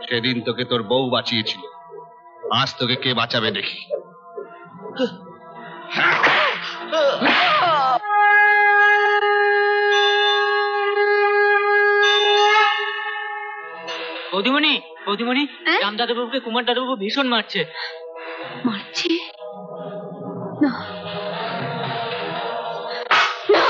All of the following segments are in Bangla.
সেদিন তোকে তোর বউ বাঁচিয়েছিল, আজ তোকে কে বাঁচাবে দেখি। বৌদিমণি, বৌদিমণি, রাম দাদাবাবুকে কুমার দাদাবাবু ভীষণ মারছে। মারছে? না না,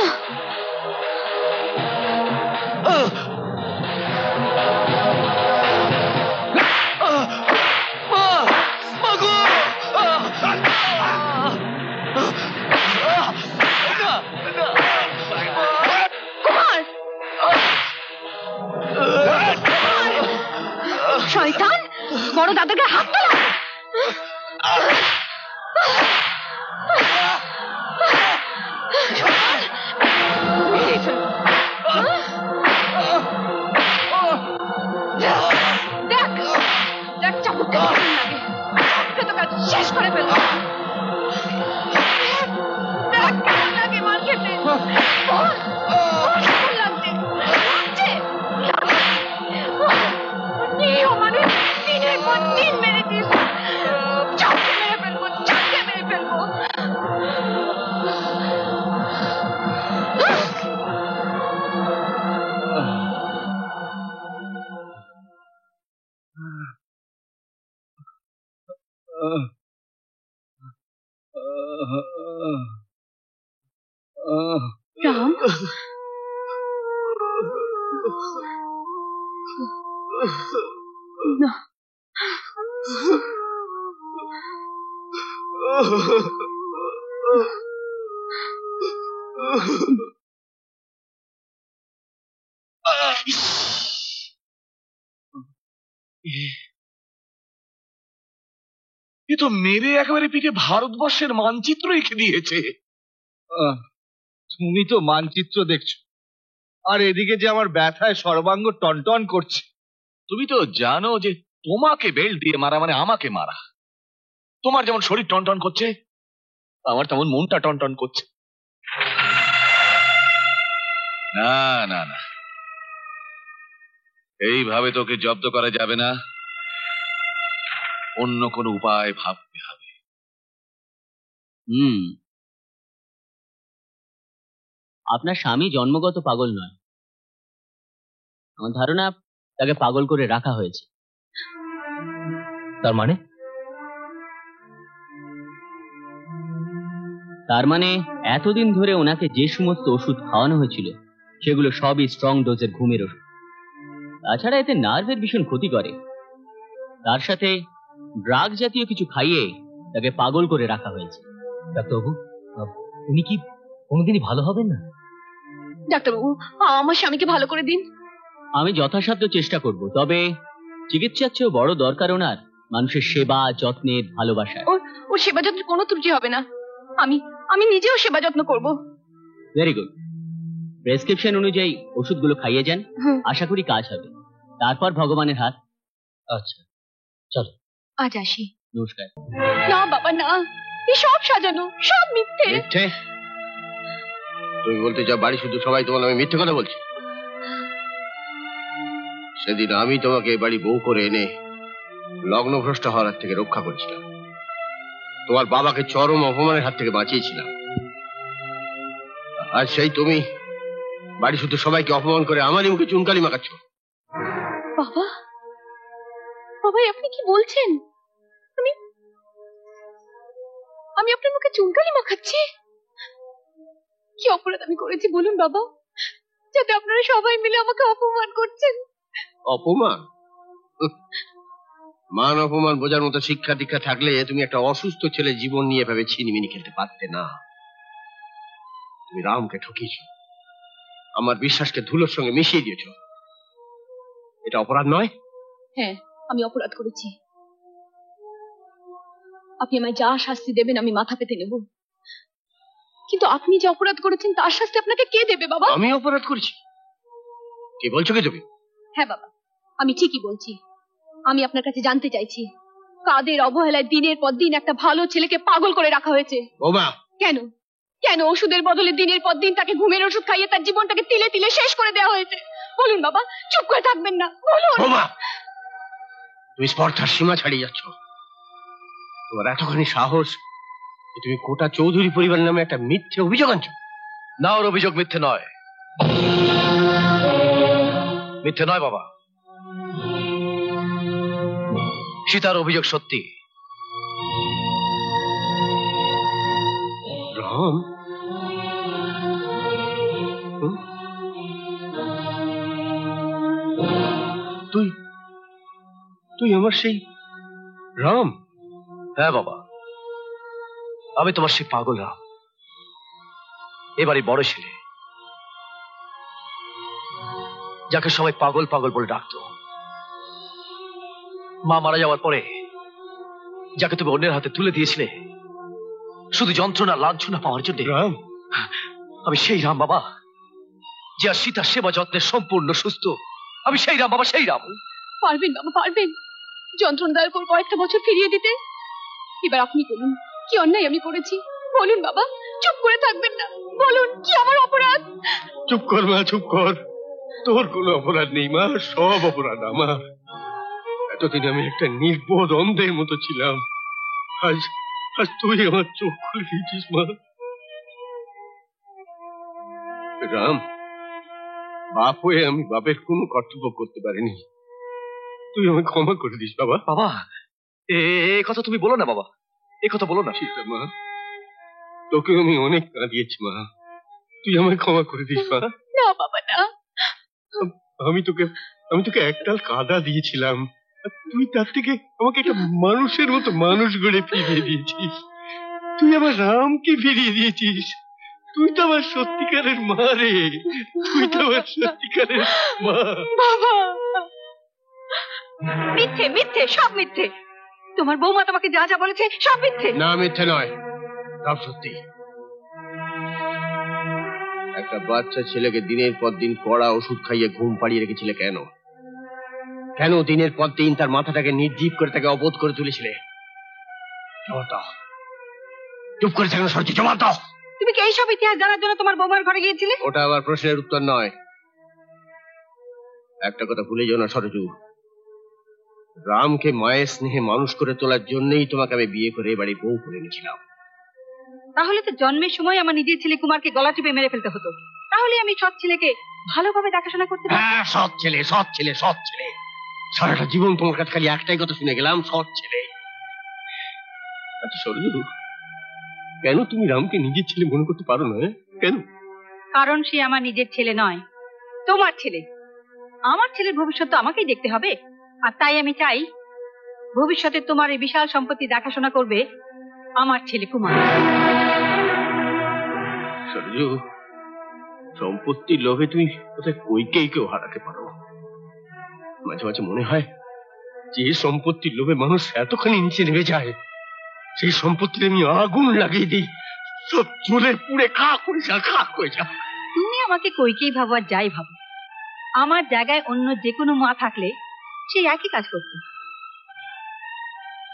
শয়তান, বড় দাদাকে হাত তোলা। দেখ চাবুক শেষ করে ফেলবো। দেখ কেমন লাগে মার খেতে। রাম, না এ তো মেরে একেবারে পিঠে ভারতবর্ষের মানচিত্র এঁকে দিয়েছে। তুমি তো মানচিত্র দেখছো, আর এদিকে যে আমার ব্যথায় সর্বাঙ্গ টনটন করছে। তুমি তো জানো যে তোমাকে বেল্ট দিয়ে মারা মানে আমাকে মারা। তোমার যেমন শরীর টনটন করছে, আমার তেমন মনটা টনটন করছে। না না না, এইভাবে তোকে জব্দ করা যাবে না, অন্য কোনো উপায় ভাবতে হবে। আপনার স্বামী জন্মগত পাগল নয়, আমার ধারণা তাকে পাগল করে রাখা হয়েছে। তার মানে? তার মানে এতদিন ধরে ওনাকে যে সমস্ত ওষুধ খাওয়ানো হয়েছিল সেগুলো সবই স্ট্রং ডোজের ঘুমের ওষুধ। তাছাড়া এতে নার্ভের ভীষণ ক্ষতি করে। তার সাথে ড্রাগ জাতীয় কিছু খাইয়ে তাকে পাগল করে রাখা হয়েছে। ডাক্তারবাবু, উনি কি কোনোদিনই ভালো হবেন না? ডাক্তারবাবু, আমার স্বামীকে ভালো করে দিন। আমি যথাসাধ্য চেষ্টা করব, তবে চিকিৎসার চেয়েও বড় দরকার ওনার মানুষের সেবা, যত্নের, ভালোবাসা। ও সেবা যত্নের কোনো ত্রুটি হবে না। আমি নিজেও সেবা যত্ন করব। Very good. প্রেসক্রিপশন অনুযায়ী ওষুধগুলো খাইয়ে যান, আশা করি কাজ হবে। তারপর ভগবানের হাত। আচ্ছা, চলো আজ আসি। নমস্কার। না বাবা না, এই সব সাজানো, সব মিথ্যে। মিথ্যে? তুমি বলতে যা বাড়ি শুধু সবাই তোমার নামে মিথ্যে কথা বলছে। সেদিন আমি তোমাকে বাড়ি বউ করে এনে লগ্নভ্রষ্ট হওয়ার হাত থেকে রক্ষা করেছিলাম, তোমার বাবাকে চরম অপমানের হাত থেকে বাঁচিয়েছিলাম। আর সেই তুমি বাড়ি শুধু সবাইকে অপমান করে আমারই মুখে চুনকালি মাখাচ্ছ। বাবা, বাবা আপনি কি বলছেন? আমি আপনার মুখে চুনকালি মাখাচ্ছি? কি অপরাধ আমি করেছি বলুন বাবা, যাতে আপনারা সবাই মিলে আমাকে অপমান করছেন? অপমান? মান অপমান বোঝার মতো শিক্ষা দীক্ষা থাকলে তুমি একটা অসুস্থ ছেলে জীবন নিয়ে এভাবে ছিনিমিনি খেলতে পারতে না। তুমি রামকে ঠকিয়েছ, আমার বিশ্বাসকে ধুলোর সঙ্গে মিশিয়ে দিয়েছ। এটা অপরাধ নয়? হ্যাঁ, আমি অপরাধ করেছি। আপনি আমায় যা শাস্তি দেবেন আমি মাথা পেতে নেব, কিন্তু আপনি যে অপরাধ করেছেন তার শাস্তি আপনাকে কে দেবে বাবা? আমি অপরাধ করেছি? কি বলছো কি তুমি? হ্যাঁ বাবা, আমি ঠিকই বলছি। আমি আপনার কাছে জানতে চাইছি, কাদের অবহেলায় দিনের পর দিন একটা ভালো ছেলেকে পাগল করে রাখা হয়েছে? ওমা, কেন কেন ওষুধের বদলে দিনের পর দিন তাকে ঘুমের ওষুধ খাইয়ে তার জীবনটাকে তিলে তিলে শেষ করে দেওয়া হয়েছে? বলুন বাবা, চুপ করে থাকবেন না, বলুন। বোমা, তুমি স্পর্ধার সীমা ছাড়িয়ে যাচ্ছ। তোমার এতখানি সাহস যে তুমি কোটা চৌধুরী পরিবার নামে একটা মিথ্যে অভিযোগ আনছো। না, ওর অভিযোগ মিথ্যে নয়, মিথ্যে নয় বাবা। সীতার অভিযোগ সত্যি। রাম, তুই তুই আমার সেই রাম? হ্যাঁ বাবা, আমি তোমার সেই পাগল রাম, এবারে বড় ছেলে, যাকে সবাই পাগল পাগল বলে ডাকতো। মা মারা যাওয়ার পরে যাকে তুমি অন্যের হাতে তুলে দিয়েছিলে শুধু যন্ত্রণা লাঞ্ছনা পাওয়ার জন্য। রাম, আমি সেই রাম বাবা, যে আর সীতার সেবা যত্নে সম্পূর্ণ সুস্থ। আমি সেই রাম বাবা, সেই রাম। পারবেন বাবা, পারবেন যন্ত্রণাদায়ক ওর কয়েকটা বছর ফিরিয়ে দিতে। এবার আপনি বলুন, কি অন্যায় আমি করেছি? বলুন বাবা, চুপ করে থাকবেন না, বলুন কি আমার অপরাধ? চুপ কর মা, চুপ কর। তোর কোনো অপরাধ নেই মা, সব অপরাধ আমার। এতদিন আমি একটা নির্বোধ অন্ধের মতো ছিলাম, আজ আজ তুই আমার চোখ খুলে দিয়েছিস মা। রাম, বাপ হয়ে আমি বাপের কোনো কর্তব্য করতে পারিনি, তুই আমাকে ক্ষমা করে দিস বাবা। বাবা, এ কথা তুমি বলো না বাবা, এ কথা বলো না। সীতা মা, তোকে আমি অনেক কাঁদিয়েছি মা, তুই আমায় ক্ষমা করে দিস মা। না বাবা না, আমি তোকে একটাল কাদা দিয়েছিলাম, আর তুই তার থেকে আমাকে একটা মানুষের মতো মানুষ গড়ে ফিরিয়ে দিয়েছিস। তুই আমার রামকে ফিরিয়ে দিয়েছিস। তুই তো আমার সত্যিকারের মা রে, তুই তো আমার সত্যিকারের মা। বাবা মিথ্যে, মিথ্যে, সব মিথ্যে। তোমার বৌমা তোমাকে যা যা বলেছে সব মিথ্যে। না, মিথ্যে নয়, সব সত্যি। একটা বাচ্চা ছেলেকে দিনের পর দিন কড়া ওষুধ খাইয়ে ঘুম পাড়িয়ে রেখেছিলে কেন? কেন দিনের পর দিন তার মাথাটাকে নির্জীব করে তাকে অবোধ করে তুলেছিলে? জবাব দাও, চুপ করে থাকো সরজি, জবাব দাও। তুমি কি এইসব ইতিহাস জানার জন্য তোমার বৌমার ঘরে গিয়েছিলে? ওটা আবার প্রশ্নের উত্তর নয়। একটা কথা ভুলে যাও না সরজু, রামকে মায়ের স্নেহে মানুষ করে তোলার জন্যই তোমাকে আমি বিয়ে করে বাড়ি বউ করে এনেছিলাম। তাহলে তো জন্মের সময় আমার নিজের ছেলে কুমারকে গলা টিপে মেরে ফেলতে হতো, তাহলে আমি সৎ ছেলেকে ভালোভাবে দেখাশোনা করতে পারতাম। হ্যাঁ, সৎ ছেলে, সৎ ছেলে, সৎ ছেলে। সারাটা জীবন তোমার কাছে খালি একটাই কথা শুনে গেলাম, সৎ ছেলে। আচ্ছা সরজু, কেন তুমি রামকে নিজের ছেলে মনে করতে পারো না? কেন? কারণ সে আমার নিজের ছেলে নয়, তোমার ছেলে। আমার ছেলের ভবিষ্যৎ তো আমাকেই দেখতে হবে, আর তাই আমি চাই ভবিষ্যতে তোমার এই বিশাল সম্পত্তি দেখাশোনা করবে আমার ছেলে কুমার। সরজু, সম্পত্তির লোভে তুমি কোথায় কইকেও হারাতে পারো। মাঝে মাঝে মনে হয় যে সম্পত্তির লোভে মানুষ এতখানি নিচে নেমে যায়, সেই সম্পত্তিতে আমি আগুন লাগিয়ে দিই, সব চুলে পুড়ে খা করে যা, খা করে যা। তুমি আমাকে কইকেই ভাবো আর যাই ভাবো, আমার জায়গায় অন্য যে কোনো মা থাকলে সে একই কাজ করত।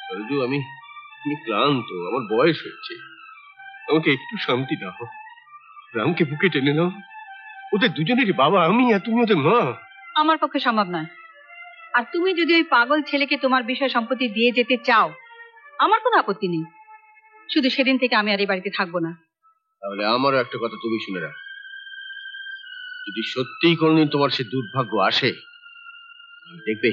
সরজু, আমি ক্লান্ত, আমার বয়স হয়েছে, আমাকে একটু শান্তি দাও। রামকে বুকে টেনে নাও, ওদের দুজনেরই বাবা আমি, আর তুমি ওদের মা। আমার পক্ষে সম্ভব নয়। আর তুমি যদি ওই পাগল ছেলেকে তোমার বিষয় সম্পত্তি দিয়ে যেতে চাও, আমার কোনো আপত্তি নেই, শুধু সেদিন থেকে আমি আর এই বাড়িতে থাকবো না। তাহলে আমারও একটা কথা তুমি শুনে রাখো, যদি সত্যিই কোনদিন তোমার সে দুর্ভাগ্য আসে, দেখবে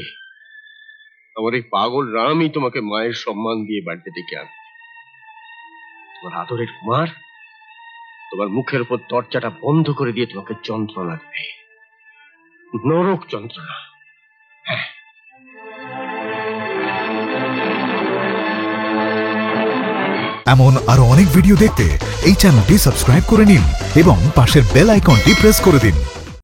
আমার এই পাগল রামই তোমাকে মায়ের সম্মান দিয়ে বাড়িতে ডেকে আনবে। তোমার আদরের কুমার তোমার মুখের উপর দরজাটা বন্ধ করে দিয়ে তোমাকে যন্ত্রণা দেবে, নরক যন্ত্রণা। এমন আরো অনেক ভিডিও দেখতে এই চ্যানেলটি সাবস্ক্রাইব করে নিন এবং পাশের বেল আইকনটি প্রেস করে দিন।